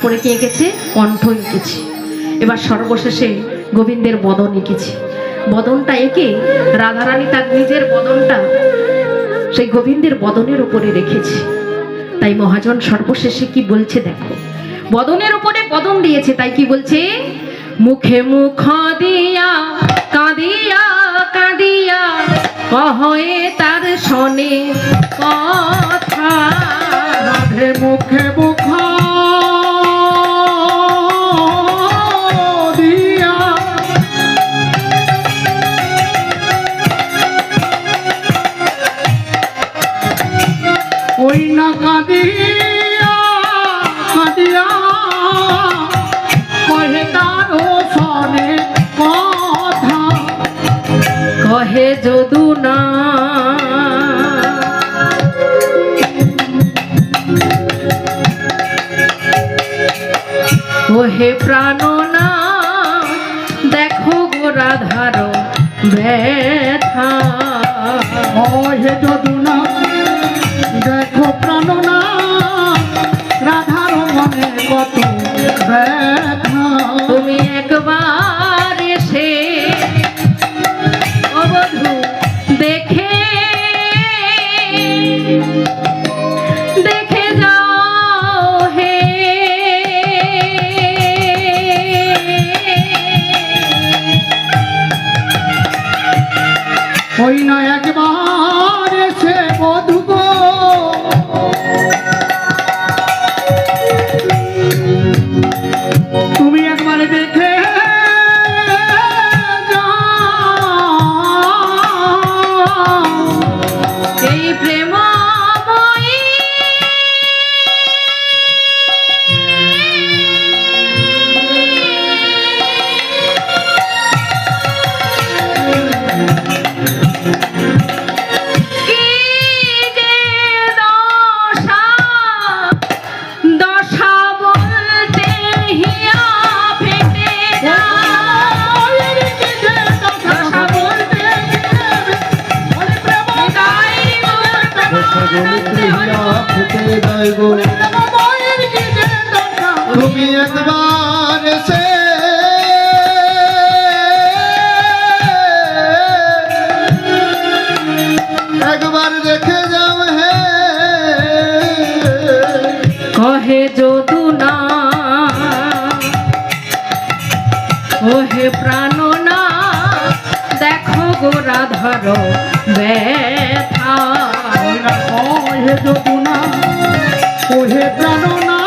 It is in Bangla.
তারপরে কে এঁকেছে? কণ্ঠ এঁকেছে। এবার সর্বশেষে গোবিন্দের বদন এঁকেছে। বদনটা এঁকে রাধারানী তার নিজের বদনটা সেই গোবিন্দের বদনের উপরে রেখেছে। তাই মহাজন সর্বশেষে কি বলছে দেখো, বদনের উপরে বদন দিয়েছে, তাই কি বলছে? মুখে মুখ দিয়া কাঁদিয়া কাঁদিয়া কহে তার শোনে কথা। রাধে মুখে মুখ দিয়া ওই না কাঁদিয়া কাঁদিয়া কহে তার শোনে কথা। কহে যদু না ওহে প্রাণনা দেখো গো রাধার ব্যথা। ওহে যদু না দেখো প্রাণনা রাধার মনে কত ব্যথা। তুমি একবার এসে অবধূ দেখে দেখে যাও হে। ওই না একবার এসে বধূ গো তুমি একবার দেখে এই প্রেমময়ী কি যে দশা দশা বলতে হিয়া ফেটে যায়। দশা বলতে তুমি একবার এসে একবার দেখে যাও হে। কহে যদু না ওহে প্রাণনা দেখো গো রাধার ব্যথা। ওহে যদু না ওহে প্রাণনা